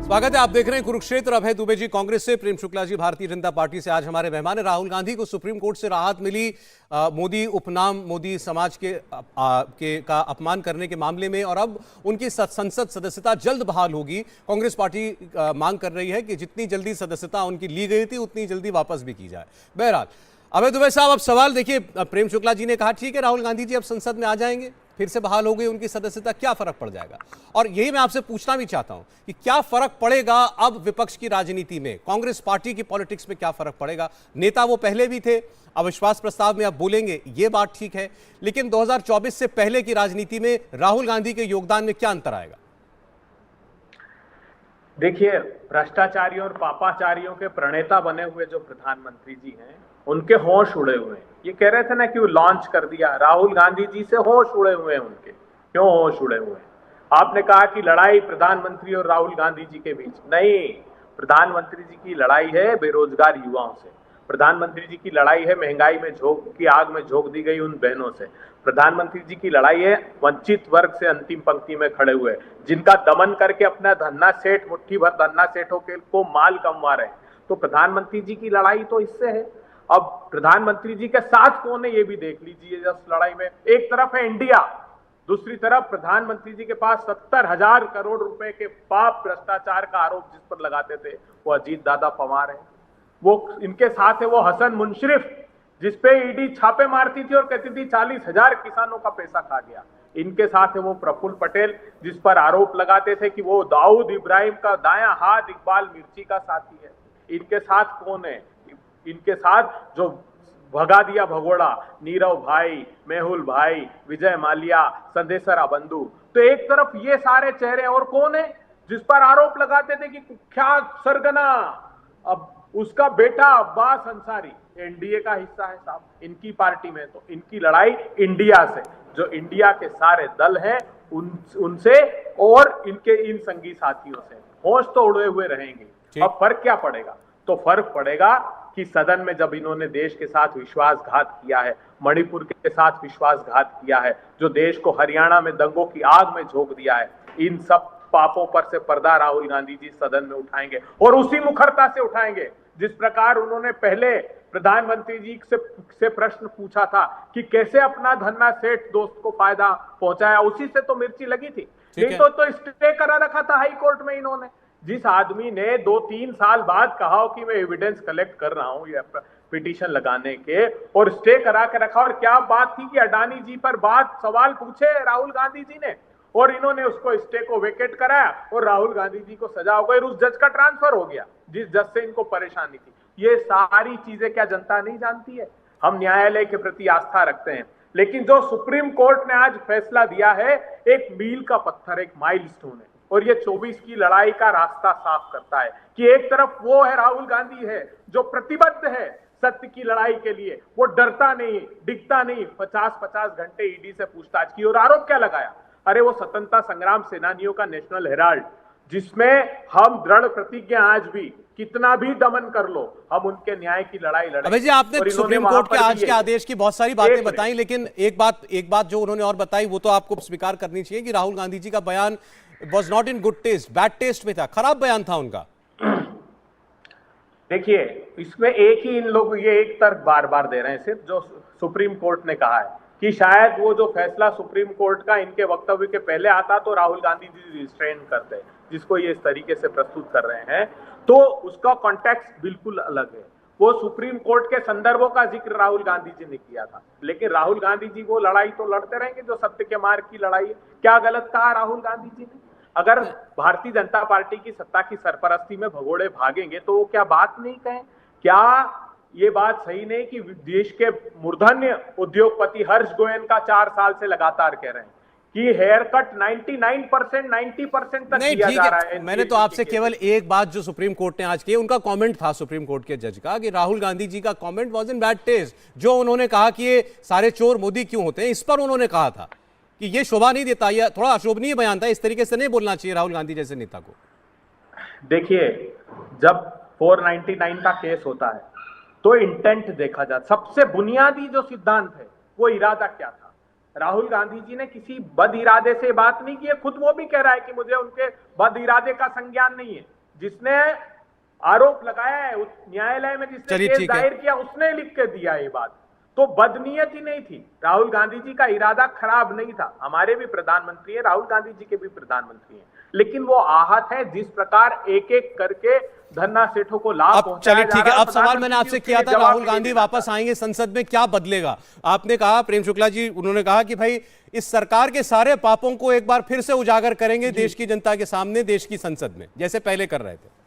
स्वागत है, आप देख रहे हैं कुरुक्षेत्र। अभय दुबे जी कांग्रेस से, प्रेम शुक्ला जी भारतीय जनता पार्टी से आज हमारे मेहमान है। राहुल गांधी को सुप्रीम कोर्ट से राहत मिली मोदी उपनाम, मोदी समाज का अपमान करने के मामले में, और अब उनकी संसद सदस्यता जल्द बहाल होगी। कांग्रेस पार्टी मांग कर रही है कि जितनी जल्दी सदस्यता उनकी ली गई थी उतनी जल्दी वापस भी की जाए। बहरहाल अभय दुबे साहब, अब सवाल देखिए, प्रेम शुक्ला जी ने कहा ठीक है राहुल गांधी जी अब संसद में आ जाएंगे, फिर से बहाल हो गई उनकी सदस्यता, क्या फर्क पड़ जाएगा? और यही मैं आपसे पूछना भी चाहता हूं कि क्या फर्क पड़ेगा अब विपक्ष की राजनीति में, कांग्रेस पार्टी की पॉलिटिक्स में क्या फर्क पड़ेगा? नेता वो पहले भी थे, अविश्वास प्रस्ताव में अब बोलेंगे, ये बात ठीक है, लेकिन 2024 से पहले की राजनीति में राहुल गांधी के योगदान में क्या अंतर आएगा? देखिए, भ्रष्टाचारियों और पापाचारियों के प्रणेता बने हुए जो प्रधानमंत्री जी हैं, उनके होश उड़े हुए हैं। ये कह रहे थे ना कि वो लॉन्च कर दिया, राहुल गांधी जी से होश उड़े हुए हैं उनके। क्यों होश उड़े हुए हैं? आपने कहा कि लड़ाई प्रधानमंत्री और राहुल गांधी जी के बीच नहीं, प्रधानमंत्री जी की लड़ाई है बेरोजगार युवाओं से, प्रधानमंत्री जी की लड़ाई है महंगाई में आग में झोंक दी गई उन बहनों से, प्रधानमंत्री जी की लड़ाई है वंचित वर्ग से अंतिम पंक्ति में खड़े हुए जिनका दमन करके अपना धन्ना सेठ, मुट्ठी भर धन्ना सेठों को माल कमवा रहे हैं। तो प्रधानमंत्री जी की लड़ाई तो इससे है। अब प्रधानमंत्री जी के साथ कौन है ये भी देख लीजिए इस लड़ाई में। एक तरफ है इंडिया, दूसरी तरफ प्रधानमंत्री जी के पास 70,000 करोड़ रुपए के पाप भ्रष्टाचार का आरोप जिस पर लगाते थे वो अजीत दादा पवार है। वो इनके साथ है वो हसन मुनशरिफ जिस पे ईडी छापे मारती थी और कहती थी 40,000 किसानों का पैसा खा गया। इनके साथ है वो प्रफुल्ल पटेल जिस पर आरोप लगाते थे कि वो दाऊद इब्राहिम का दायां हाथ इकबाल मिर्ची का साथी है। इनके साथ कौन है? इनके साथ जो भगा दिया भगोड़ा, नीरव भाई, मेहुल भाई, विजय माल्या, संदेशरा बंधु। तो एक तरफ ये सारे चेहरे, और कौन है जिस पर आरोप लगाते थे कि कुख्यात सरगना अब उसका बेटा अब्बास अंसारी एनडीए का हिस्सा है साहब इनकी पार्टी में। तो इनकी लड़ाई इंडिया से, जो इंडिया के सारे दल हैं उनसे और इनके इन संगी साथियों से। होश तो उड़े हुए रहेंगे। अब फर्क क्या पड़ेगा? तो फर्क पड़ेगा कि सदन में जब इन्होंने देश के साथ विश्वासघात किया है, मणिपुर के साथ विश्वासघात किया है, जो देश को हरियाणा में दंगों की आग में झोंक दिया है, इन सब पापों पर से पर्दा राहुल गांधी जी सदन में उठाएंगे और उसी मुखरता से उठाएंगे जिस प्रकार उन्होंने पहले प्रधानमंत्री जी से प्रश्न पूछा था कि कैसे अपना धन्ना सेठ दोस्त को फायदा पहुंचाया, उसी से तो मिर्ची लगी थी। नहीं तो स्टे करा रखा था हाई कोर्ट में इन्होंने। जिस आदमी ने 2-3 साल बाद कहा हो कि मैं एविडेंस कलेक्ट कर रहा हूं ये पिटीशन लगाने के, और स्टे करा के रखा, और क्या बात थी कि अडानी जी पर सवाल पूछे राहुल गांधी जी ने और इन्होंने उसको स्टे को वेकेट कराया और राहुल गांधी जी को सजा हो गई, उस जज का ट्रांसफर हो गया जिस जज से इनको परेशानी थी। ये सारी चीजें क्या जनता नहीं जानती है? हम न्यायालय के प्रति आस्था रखते हैं, लेकिन जो सुप्रीम कोर्ट ने आज फैसला दिया है एक मील का पत्थर, एक माइलस्टोन है, और ये 24 की लड़ाई का रास्ता साफ करता है कि एक तरफ वो है राहुल गांधी है जो प्रतिबद्ध है सत्य की लड़ाई के लिए, वो डरता नहीं, डिगता नहीं। 50-50 घंटे ईडी से पूछताछ की और आरोप क्या लगाया? अरे वो स्वतंत्रता संग्राम सेनानियों का नेशनल हेराल्ड, जिसमें हम दृढ़ प्रतिज्ञा आज भी कितना भी दमन कर लो हम उनके न्याय की लड़ाई लड़ेंगे। अबे जी, आपने सुप्रीम कोर्ट के आज के आदेश की बहुत सारी बातें बताई, लेकिन एक बात जो उन्होंने और बताई वो तो आपको स्वीकार करनी चाहिए कि राहुल गांधी जी का बयान was not in good taste, bad taste में था, खराब बयान था उनका। देखिए, इसमें एक ही इन लोग ये एक तर्क बार बार दे रहे हैं सिर्फ जो सुप्रीम कोर्ट ने कहा है। कि शायद वो जो फैसला सुप्रीम कोर्ट का इनके वक्तव्य के पहले आता तो राहुल गांधी जी रिस्ट्रेन करते, जिसको ये इस तरीके से प्रस्तुत कर रहे हैं, तो उसका कॉन्टेक्स्ट बिल्कुल अलग है। वो सुप्रीम कोर्ट के संदर्भों का जिक्र राहुल गांधी जी ने किया था, लेकिन राहुल गांधी जी वो लड़ाई तो लड़ते रहेंगे जो सत्य के मार्ग की लड़ाई है। क्या गलत कहा राहुल गांधी जी ने? अगर भारतीय जनता पार्टी की सत्ता की सरपरस्ती में भगोड़े भागेंगे तो वो क्या बात नहीं कहें? क्या ये बात सही नहीं कि देश के मूर्धन्य उद्योगपति हर्ष गोयन का 4 साल से लगातार कह रहे हैं कि हेयर कट 99% 90% तक नहीं, किया ठीक जा रहा है। मैंने तो आपसे केवल एक बात जो सुप्रीम कोर्ट ने आज की, उनका कमेंट था सुप्रीम कोर्ट के जज का कि राहुल गांधी जी का comment was in bad taste. जो उन्होंने कहा कि ये सारे चोर मोदी क्यों होते हैं, इस पर उन्होंने कहा था कि ये शोभा नहीं देता, यह थोड़ा अशोभनीय बयान था, इस तरीके से नहीं बोलना चाहिए राहुल गांधी जैसे नेता को। देखिए, जब 499 का केस होता है तो इंटेंट देखा जाता। सबसे बुनियादी जो सिद्धांत है वो इरादा क्या था। राहुल गांधी जी ने किसी बद इरादे से बात नहीं की है, खुद वो भी कह रहा है कि मुझे उनके बद इरादे का संज्ञान नहीं है। जिसने आरोप लगाया है, उस न्यायालय में जिसने केस दायर किया, उसने लिख के दिया ये बात। तो बदनीयती नहीं थी, राहुल गांधी जी का इरादा खराब नहीं था। हमारे भी प्रधानमंत्री है, राहुल गांधी जी के भी प्रधानमंत्री हैं, लेकिन वो आहत है जिस प्रकार एक एक करके धन्ना सेठों को लाभ पहुंचाया जा रहा है। ठीक है, अब सवाल मैंने आपसे किया था, राहुल गांधी वापस आएंगे संसद में, क्या बदलेगा? आपने कहा, प्रेम शुक्ला जी उन्होंने कहा कि भाई इस सरकार के सारे पापों को एक बार फिर से उजागर करेंगे देश की जनता के सामने, देश की संसद में, जैसे पहले कर रहे थे।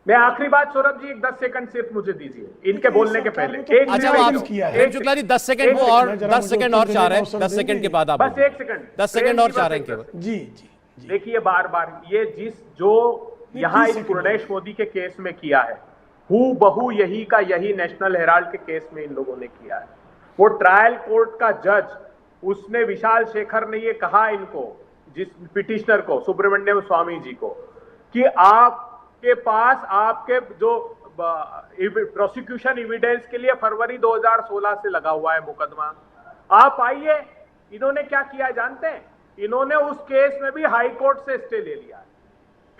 मैं आखिरी बात सौरभ जी, एक 10 सेकंड सिर्फ मुझे दीजिए इनके बोलने के पहले। अच्छा, वो आप प्रेम शुक्ला जी 10 सेकंड वो और 10 सेकंड और चाह रहे हैं, 10 सेकंड के बाद आप बस 1 सेकंड 10 सेकंड और चाह रहे हैं केवल। जी। देखिए, बार बार ये जो यहाँ इस पूर्णेश मोदी के केस में किया है, हू बहू यही का यही नेशनल हेराल्ड के केस में इन लोगों ने किया है। वो ट्रायल कोर्ट का जज, उसने विशाल शेखर ने ये कहा इनको, जिस पिटिशनर को, सुब्रमण्यम स्वामी जी को, कि आपके पास आपके जो प्रोसिक्यूशन एविडेंस के लिए फरवरी 2016 से लगा हुआ है मुकदमा, आप आइए। इन्होंने क्या किया जानते हैं? इन्होंने उस केस में भी हाई कोर्ट से स्टे ले लिया।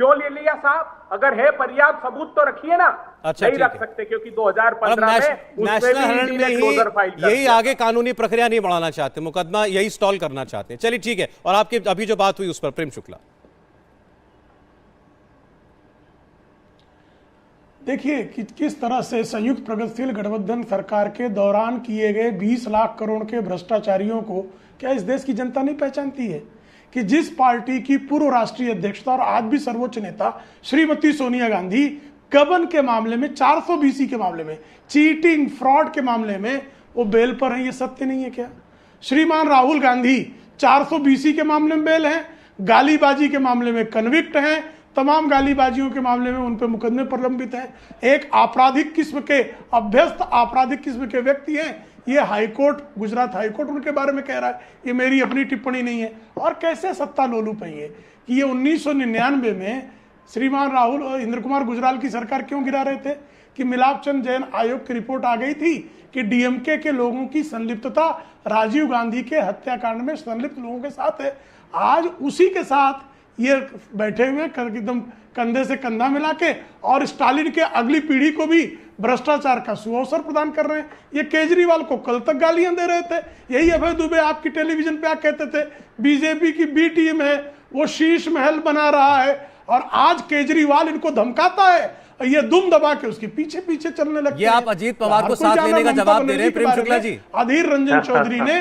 क्यों ले लिया साहब? अगर है पर्याप्त सबूत तो रखिए ना। अच्छा, नहीं रख सकते क्योंकि 2015 में नेशनल हेराल्ड में ही यही आगे कानूनी प्रक्रिया नहीं बढ़ाना चाहते, मुकदमा यही स्टॉल करना चाहते हैं। चलिए ठीक है, और आपकी अभी जो बात हुई उस पर प्रेम शुक्ला। देखिए कि किस तरह से संयुक्त प्रगतिशील गठबंधन सरकार के दौरान किए गए 20 लाख करोड़ के भ्रष्टाचारियों को क्या इस देश की जनता नहीं पहचानती है? कि जिस पार्टी की पूर्व राष्ट्रीय अध्यक्षता और आज भी सर्वोच्च नेता श्रीमती सोनिया गांधी गबन के मामले में, 420 के मामले में, चीटिंग फ्रॉड के मामले में वो बेल पर है, ये सत्य नहीं है क्या? श्रीमान राहुल गांधी 420 के मामले में बेल हैं, गालीबाजी के मामले में कन्विक्ट हैं, तमाम गालीबाजियों के मामले में उन पर मुकदमे प्रलंबित हैं। एक आपराधिक किस्म के, अभ्यस्त आपराधिक किस्म के व्यक्ति हैं। ये हाईकोर्ट, गुजरात हाईकोर्ट उनके बारे में कह रहा है, ये मेरी अपनी टिप्पणी नहीं है। और कैसे सत्ता लोलुप है ये कि ये 1999 में श्रीमान राहुल और इंद्र कुमार गुजराल की सरकार क्यों गिरा रहे थे? कि मिलापचंद जैन आयोग की रिपोर्ट आ गई थी कि डीएमके के लोगों की संलिप्तता राजीव गांधी के हत्याकांड में संलिप्त लोगों के साथ है। आज उसी के साथ ये बैठे हुए एकदम कंधे से कंधा मिला के और स्टालिन के अगली पीढ़ी को भी भ्रष्टाचार का सुअवसर प्रदान कर रहे हैं। ये केजरीवाल को कल तक गालियां दे रहे थे। यही अभय दुबे आपकी टेलीविजन पे आप कहते थे बीजेपी की बी टीम है, वो शीश महल बना रहा है, और आज केजरीवाल इनको धमकाता है, ये दुम दबा के उसके पीछे पीछे चलने लगते हैं। ये आप अजीत पवार को साथ लेने का जवाब दे रहे हैं प्रेम शुक्ला जी। अधीर रंजन चौधरी ने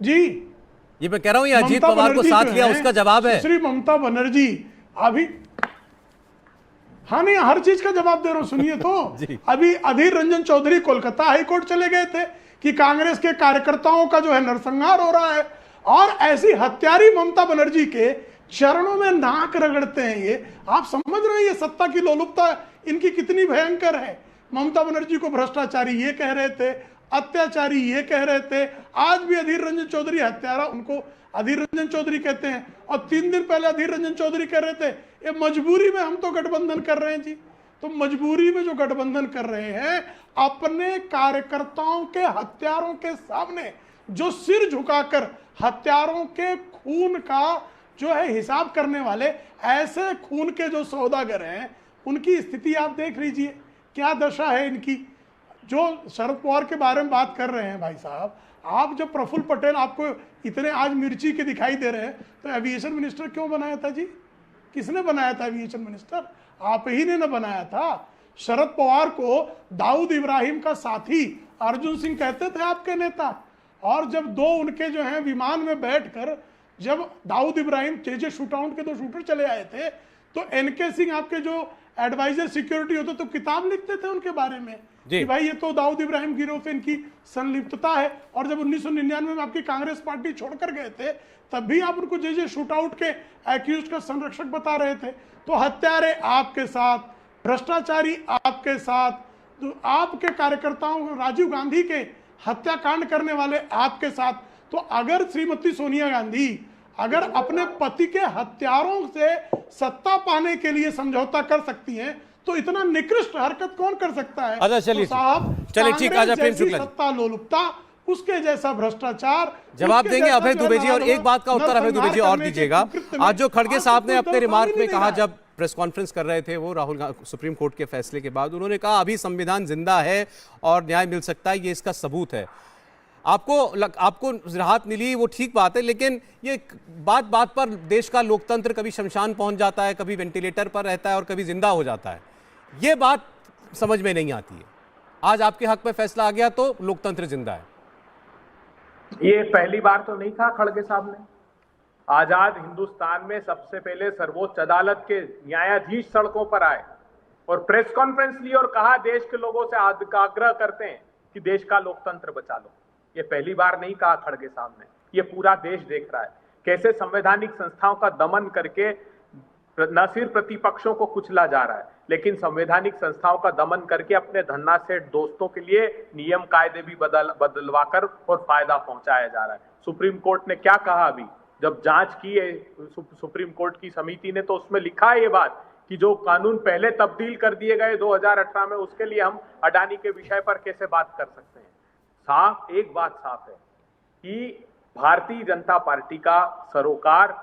जी, ये मैं कह रहा हूं, ये अजीत पवार को साथ लिया, उसका जवाब है। श्री ममता बनर्जी अभी, हाँ नहीं, हर चीज का जवाब दे रहा हूं, सुनिए तो। अभी अधीर रंजन चौधरी कोलकाता हाईकोर्ट चले गए थे कि कांग्रेस के कार्यकर्ताओं का जो है नरसंहार हो रहा है, और ऐसी हत्यारी ममता बनर्जी के चरणों में नाक रगड़ते हैं। ये आप समझ रहे हैं ये सत्ता की लोलुपता इनकी कितनी भयंकर है। ममता बनर्जी को भ्रष्टाचारी ये कह रहे थे, अत्याचारी ये कह रहे थे, आज भी अधीर रंजन चौधरी हत्यारा उनको अधीर रंजन चौधरी कहते हैं। और 3 दिन पहले अधीर रंजन चौधरी कह रहे थे ये मजबूरी में हम तो गठबंधन कर रहे हैं जी। तो मजबूरी में जो गठबंधन कर रहे हैं, अपने कार्यकर्ताओं के हत्यारों के सामने जो सिर झुकाकर हत्यारों के खून का जो है हिसाब करने वाले, ऐसे खून के जो सौदागर हैं, उनकी स्थिति आप देख लीजिए, क्या दशा है इनकी। जो शरद पवार के बारे में बात कर रहे हैं भाई साहब, आप जब प्रफुल्ल पटेल आपको इतने आज मिर्ची के दिखाई दे रहे हैं, तो एविएशन मिनिस्टर क्यों बनाया था जी? किसने बनाया था एविएशन मिनिस्टर? आप ही ने ना बनाया था। शरद पवार को दाऊद इब्राहिम का साथी अर्जुन सिंह कहते थे आपके नेता, और जब दो उनके जो हैं विमान में बैठकर जब दाऊद इब्राहिम जेजे शूटआउट के 2 शूटर चले आए थे, तो एनके सिंह आपके जो एडवाइजर सिक्योरिटी होते तो किताब लिखते थे उनके बारे में कि भाई ये तो दाऊद इब्राहिम गिरोह से इनकी संलिप्तता है। और जब 1999 में आपकी कांग्रेस पार्टी छोड़कर गए थे, तब भी आप उनको जेजे शूटआउट के एक्यूज का संरक्षक बता रहे थे। तो हत्यारे आपके साथ, भ्रष्टाचारी आपके साथ, तो आपके कार्यकर्ताओं, राजीव गांधी के हत्याकांड करने वाले आपके साथ। तो अगर श्रीमती सोनिया गांधी अगर अपने पति के हत्यारों से सत्ता पाने के लिए समझौता कर सकती हैं, तो इतना निकृष्ट हरकत कौन कर सकता है? अच्छा, चलिए तो साहब, चलिए ठीक, आजा प्रेम शुक्ला जी। सत्ता लोलुपता, उसके जैसा भ्रष्टाचार जवाब उसके देंगे जैसा अभय जो दुबे जी, और नारा एक बात का उत्तर अभय दुबे जी और करने के दीजिएगा। कुकृत्य में आज जो खड़गे साहब ने आपको अपने कोई रिमार्क दखल में नहीं कहा, दे जब प्रेस कॉन्फ्रेंस कर रहे थे वो राहुल सुप्रीम कोर्ट के फैसले के बाद, उन्होंने कहा अभी संविधान जिंदा है और न्याय मिल सकता है, ये इसका सबूत है। आपको राहत मिली, वो ठीक बात है, लेकिन ये बात बात पर देश का लोकतंत्र कभी शमशान पहुंच जाता है, कभी वेंटिलेटर पर रहता है और कभी जिंदा हो जाता है। ये बात समझ में नहीं आती है। आज आपके हक में फैसला आ गया तो लोकतंत्र जिंदा है। ये पहली बार तो नहीं कहा खड़गे साहब ने। आजाद हिंदुस्तान में सबसे पहले सर्वोच्च अदालत के न्यायाधीश सड़कों पर आए और प्रेस कॉन्फ्रेंस ली और कहा देश के लोगों से आग्रह करते हैं कि देश का लोकतंत्र बचा लो। ये पहली बार नहीं कहा खड़गे साहब ने, ये पूरा देश देख रहा है कैसे संवैधानिक संस्थाओं का दमन करके न सिर्फ प्रतिपक्षों को कुचला जा रहा है, लेकिन संवैधानिक संस्थाओं का दमन करके अपने धन्ना सेठ दोस्तों के लिए नियम कायदे भी बदलवाकर और फायदा पहुंचाया जा रहा है। सुप्रीम कोर्ट ने क्या कहा अभी, जब जांच की है सुप्रीम कोर्ट की समिति ने, तो उसमें लिखा है ये बात कि जो कानून पहले तब्दील कर दिए गए 2018 में, उसके लिए हम अडानी के विषय पर कैसे बात कर सकते हैं। साफ, एक बात साफ है कि भारतीय जनता पार्टी का सरोकार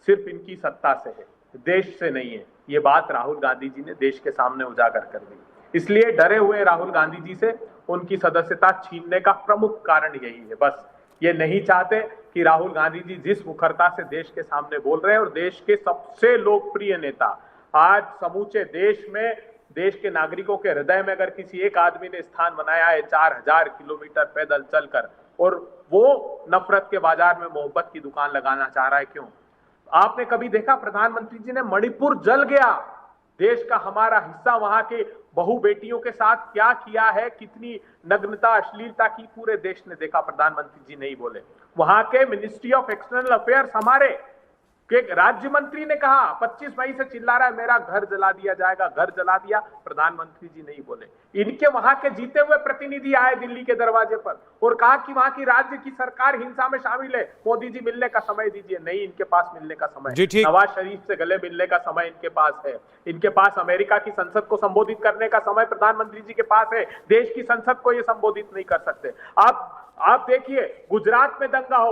सिर्फ इनकी सत्ता से है, देश से नहीं है। ये बात राहुल गांधी जी ने देश के सामने उजागर कर दी। इसलिए डरे हुए राहुल गांधी जी से उनकी सदस्यता छीनने का प्रमुख कारण यही है। बस ये नहीं चाहते कि राहुल गांधी जी जिस मुखरता से देश के सामने बोल रहे हैं, और देश के सबसे लोकप्रिय नेता, आज समूचे देश में, देश के नागरिकों के हृदय में अगर किसी एक आदमी ने स्थान बनाया है 4000 किलोमीटर पैदल चलकर, और वो नफरत के बाजार में मोहब्बत की दुकान लगाना चाह रहा है, क्यों? आपने कभी देखा प्रधानमंत्री जी ने मणिपुर जल गया, देश का हमारा हिस्सा, वहां के बहु बेटियों के साथ क्या किया है, कितनी नग्नता अश्लीलता की पूरे देश ने देखा, प्रधानमंत्री जी नहीं बोले। वहां के मिनिस्ट्री ऑफ एक्सटर्नल अफेयर्स हमारे कि राज्य मंत्री ने कहा 25 मई से चिल्ला रहा है मेरा घर जला दिया जाएगा, घर जला दिया, प्रधानमंत्री जी नहीं बोले। इनके वहां के जीते हुए प्रतिनिधि आए दिल्ली के दरवाजे पर और कहा कि वहां की राज्य की सरकार हिंसा में शामिल है, मोदी जी मिलने का समय दीजिए। नहीं, इनके पास मिलने का समय, नवाज शरीफ से गले मिलने का समय इनके पास है। इनके पास अमेरिका की संसद को संबोधित करने का समय प्रधानमंत्री जी के पास है। देश की संसद को ये संबोधित नहीं कर सकते। आप देखिए, गुजरात में दंगा हो,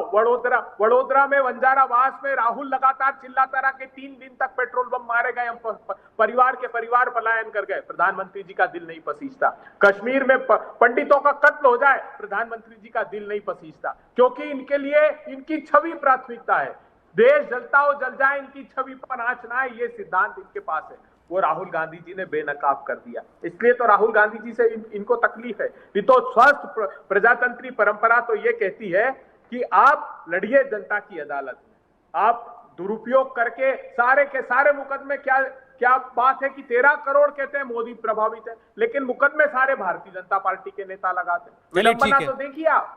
वडोदरा में वंजारावास में राहुल लगातार चिल्लाता रहा कि 3 दिन तक पेट्रोल बम मारे गए, हम परिवार के परिवार पलायन कर गए, प्रधानमंत्री जी का दिल नहीं पसीजता। कश्मीर में पंडितों का कत्ल हो जाए, प्रधानमंत्री जी का दिल नहीं पसीजता, क्योंकि इनके लिए इनकी छवि प्राथमिकता है। देश जलता हो जल जाए, इनकी छवि पर आंच ना आए, ये सिद्धांत इनके पास है। वो राहुल गांधी जी ने बेनकाब कर दिया। इसलिए तो राहुल गांधी जी से इनको तकलीफ है। नहीं तो स्वस्थ प्रजातंत्री परंपरा तो ये कहती है कि आप लड़िए जनता की अदालत में, आप दुरुपयोग करके सारे के सारे मुकदमे, क्या बात है कि 13 करोड़ कहते हैं मोदी प्रभावित है, लेकिन मुकदमे सारे भारतीय जनता पार्टी के नेता लगाते हैं। विडंबना तो देखिए आप।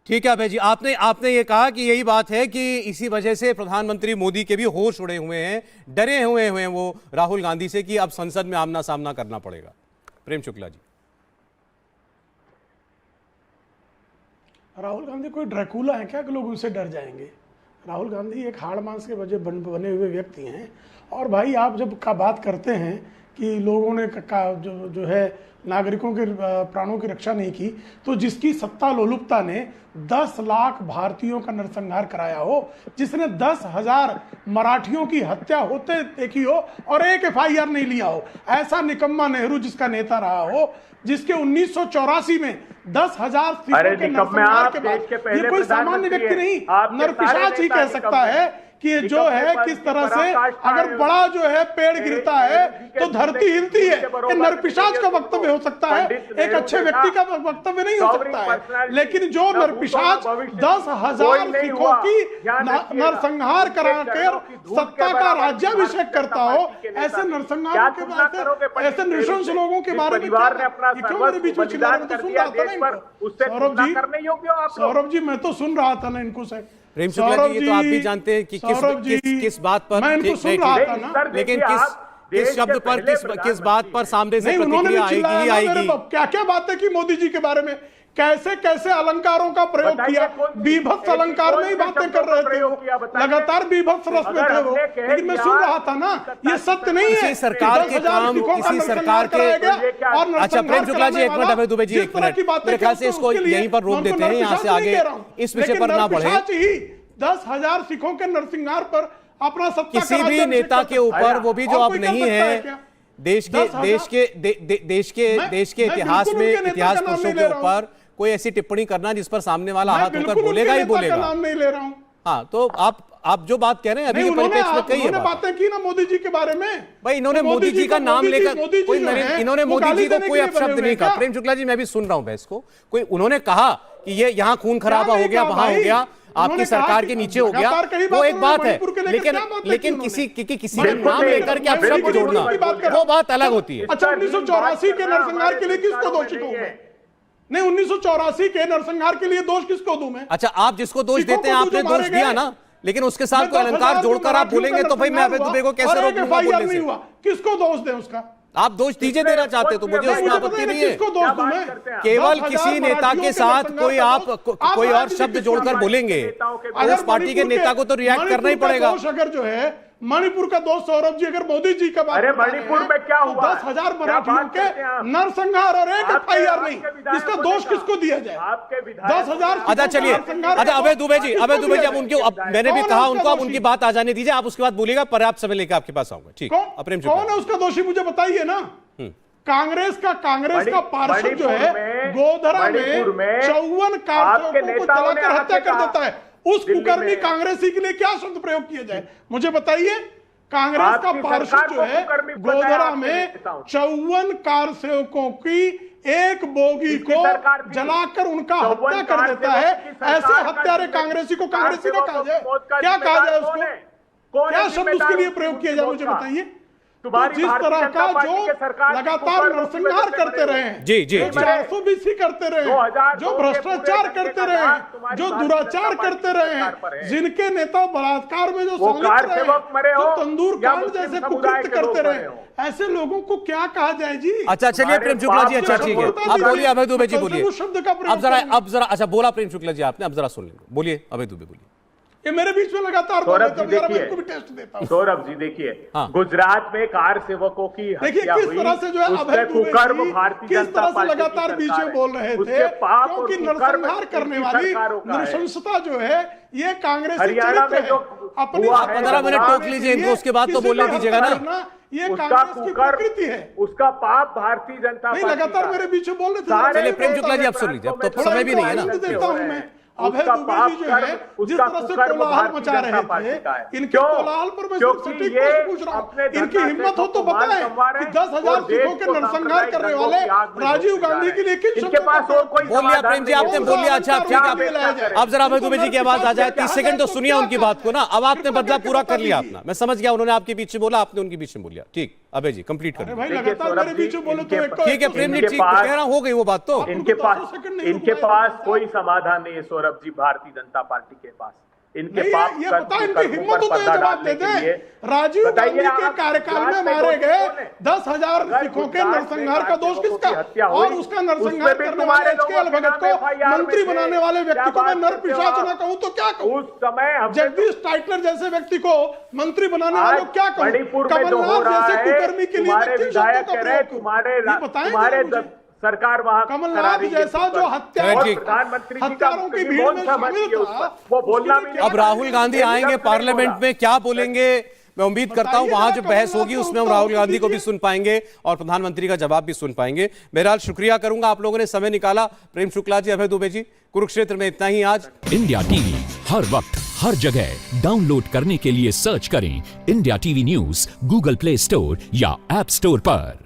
ठीक है अभय जी, आपने ये कहा कि यही बात है कि इसी वजह से प्रधानमंत्री मोदी के भी होश उड़े हुए हैं, डरे हुए हैं वो राहुल गांधी से कि अब संसद में आमना सामना करना पड़ेगा। प्रेम शुक्ला जी, राहुल गांधी कोई ड्रैकुला है क्या कि लोग उनसे डर जाएंगे? राहुल गांधी एक हाड़ मांस के वजह बने हुए व्यक्ति हैं। और भाई आप जब का बात करते हैं कि लोगों ने जो है नागरिकों के प्राणों की रक्षा नहीं की, तो जिसकी सत्ता लोलुपता ने 10 लाख भारतीयों का नरसंहार कराया हो, जिसने 10,000 मराठियों की हत्या होते देखी हो और एक FIR नहीं लिया हो, ऐसा निकम्मा नेहरू जिसका नेता रहा हो, जिसके 1984 में 10,000 सिखों के नरसंहार के बाद, ये कोई सामान्य व्यक्ति नहीं, नरपिशाच ही कह सकता है कि ये जो है किस तरह से अगर बड़ा जो है पेड़ गिरता है तो धरती हिलती है। ये नरपिशाच का वक्तव्य हो सकता है, एक अच्छे व्यक्ति का वक्तव्य नहीं हो सकता है। लेकिन जो नरपिशाच 10,000 सिखों की नरसंहार कराकर सत्ता का राज्याभिषेक करता हो, ऐसे नरसंहारों के बारे, ऐसे नृशंस लोगों के बारे में क्यों मेरे बीच में चिल्ला रहे? तो सुन रहा था ना इनको, सौरभ जी मैं तो सुन रहा था ना इनको से। प्रेम शुक्ला जी, ये तो आप भी जानते हैं कि किस बात पर, मैं इनको सुन रहा था ना, लेकिन किस शब्द पर, किस बात पर सामने से प्रतिक्रिया आएगी ही आएगी। क्या क्या बातें की मोदी जी के बारे में, कैसे कैसे अलंकारों का प्रयोग किया, बीभत्स अलंकार में ही बातें कर रहे थे वो, लगातार बीभत्स रस में थे वो। लेकिन मैं सुन रहा था ना, ये सत्य नहीं है। किसी सरकार के काम, किसी सरकार के, अच्छा प्रेम शुक्ला जी एक मिनट, अभय दुबे जी एक मिनट, मेरे ख्याल से इसको यहीं पर रोक देते हैं, यहाँ से आगे इस विषय पर ना बढ़े। 10,000 सिखों के नरसंहार पर अपना सत्ता किसी भी नेता के ऊपर, वो भी जो अब नहीं है, देश के इतिहास में इतिहास पुरुषों के ऊपर कोई ऐसी टिप्पणी करना जिस पर सामने वाला हाथ होकर बोलेगा ही बोलेगा। नाम नहीं ले रहा हूं। हाँ, तो आप जो बात कह रहे हैं अभी के परिप्रेक्ष्य में कई है बातें की ना मोदी जी के बारे में। भाई इन्होंने मोदी जी का नाम लेकर कोई, इन्होंने मोदी जी को कोई अपशब्द नहीं कहा। प्रेम शुक्ला जी मैं भी सुन रहा हूं बहस को, कोई उन्होंने कहा कि ये यहाँ खून खराबा हो गया, वहां हो गया, आपकी सरकार के नीचे हो गया, वो एक बात है, लेकिन किसी का नाम लेकर के आप शब्द जोड़ना वो बात अलग होती है। अच्छा 1984 के नरसंहार के लिए किसको दोषी कहूं मैं? नहीं 1984 के नरसंहार के लिए दोष किसको दूं मैं? अच्छा आप जिसको दोष देते हैं आपने दोष दिया ना, लेकिन उसके साथ कोई अलंकार जोड़कर आप बोलेंगे तो भाई मैं अभय दुबे को कैसे रोक लूंगा बोलने से? किसको दोष दें उसका? आप दोष दीजिए देना चाहते तो मुझे उसमें आपत्ति नहीं है। केवल किसी नेता के साथ कोई और शब्द जोड़कर बोलेंगे उस पार्टी के नेता को तो रिएक्ट करना ही पड़ेगा। अगर जो है मणिपुर का दोस्त सौरभ जी अगर मोदी जी का बात, अरे मणिपुर में क्या हुआ? 10,000 मराठियों के नरसंहार और एक FIR नहीं, इसका दोष किसको दिया जाए? 10,000। अच्छा चलिए, अच्छा अभय दुबे जी अब उनके, मैंने भी कहा उनको, अब उनकी बात आ जाने दीजिए, आप उसके बाद बोलिएगा, पर्याप्त समय लेकर आपके पास आऊंगा। ठीक, कौन है उसका दोषी मुझे बताइए ना। कांग्रेस का पार्षद जो है गोधरा में 54 कारतूसों को जलाकर हत्या कर देता है, उस कुकर्मी कांग्रेसी के लिए क्या शब्द प्रयोग किया जाए मुझे बताइए। कांग्रेस का पार्षद जो है गोधरा में 54 कार सेवकों की एक बोगी को जलाकर उनका हत्या कर देता है, ऐसे हत्यारे कांग्रेसी को कांग्रेसी ना कहा जाए? क्या कहा जाए उसको? क्या शब्द उसके लिए प्रयोग किया जाए मुझे बताइए। तो जिस तरह का जो लगातार नरसंहार करते रहे हैं, जी 420 करते रहे हैं, जो भ्रष्टाचार करते रहे हैं, जो दुराचार करते रहे हैं, जिनके नेता बलात्कार में जो संलिप्त रहे, जो तंदूर कांड जैसे कुकृत्य करते रहे, ऐसे लोगों को क्या कहा जाए जी? अच्छा चलिए प्रेम शुक्ला जी, अच्छा ठीक है आप बोलिए, अभय दुबे जी बोलिए। अब जरा अच्छा बोला प्रेम शुक्ला जी आपने, अब जरा सुन लेंगे, बोलिए अभय दुबे बोलिए। ये मेरे बीच में लगातार सौरभ जी देखिए गुजरात में कार सेवकों की हत्या हुई, किस तरह से जो है अभय दुबे किस तरह से लगातार बीच में बोल रहे थे, क्योंकि नरसंहार करने वाली नृशंसता जो है ये कांग्रेस हरियाणा में जो अपनी 15 मिनट टोक लीजिए इनको, उसके बाद तो बोलने दीजिएगा ना। ये कांग्रेस की प्रकृति है, उसका पाप भारतीय जनता नहीं लगातार मेरे बीच में बोल रहे थे। चलिए प्रेम शुक्ला जी आप सुन लीजिए, अब तो समय भी नहीं है ना। देता हूं मैं अभय दुबे जी जो है जिस तरह से कोलाहल मचा रहे थे, इनके कोलाहल पर मैं सटीक प्रश्न पूछ रहा हूं, इनकी हिम्मत हो तो बताएं कि 10,000 सिखों के नरसंहार करने वाले राजीव गांधी के लिए किन शब्दों का बोल लिया प्रेम जी आपने, बोल लिया। अच्छा ठीक है, अब जरा अभय दुबे जी की आवाज आ जाए, 30 सेकंड तो सुनिए उनकी बात को ना। अब आपने बदला पूरा कर लिया अपना, मैं समझ गया, उन्होंने आपके पीछे बोला, आपने उनके पीछे बोल लिया। ठीक अभय जी कंप्लीट कर भाई, लगातार मेरे पीछे बोलो तो ठीक है प्रेम जी, ठीक कह रहा हो गई वो बात तो। इनके पास कोई समाधान नहीं है सौरभ जी, भारतीय जनता पार्टी के पास इनके नहीं, पाप ये कर्म बता, की इनकी कर्मों हिम्मत पर हो तो ये पर्दा जवाब डालने दे के दे। लिए राजीव बताइए गांधी के आप कार्यकाल में गुजरात में मारे कौन गए है? 10,000 अगर सिखों के गुजरात में नरसंहार का दोष लोगों की किसका? हत्या और हुई, उसका उसमें नरसंहार भी करने तुम्हारे वाले लोगों एचकेएल के भगत नाम को FIR में मंत्री थे। बनाने वाले व्यक्ति क्या को मैं बात नर करते हो पिशाच आप? ना कहूं तो क्या कहूं? उस समय हमने जगदीश टाइटलर जैसे व्यक्ति को मंत्री बनाने आज वालों को क्या कहूं? मणिपुर में जो हो कमलनाथ रहा जैसे है, कुकर्मी के लिए तुम्हारे मैं किन विधायक शब्दों का कह रहे प्रयोग करूं? तुम्हारे ये बताएं तुम्हारे जरा मुझे। सरकार वहां कमलनाथ जैसा जो हत्या खैर और जी, प्रधानमंत्री जी का हत्यारों की भीड़ कौन में समझिए शामिल उसका, था, वो बोलना उसके भी लिए नहीं। अब राहुल गांधी आएंगे पार्लियामेंट में, क्या बोलेंगे मैं उम्मीद करता हूं वहां जो बहस होगी उसमें हम राहुल गांधी को भी सुन पाएंगे और प्रधानमंत्री का जवाब भी सुन पाएंगे। बहरहाल शुक्रिया करूंगा, आप लोगों ने समय निकाला। प्रेम शुक्ला जी, अभय दुबे जी, कुरुक्षेत्र में इतना ही आज। इंडिया टीवी हर वक्त हर जगह डाउनलोड करने के लिए सर्च करें India TV news Google play store या ऐप स्टोर पर।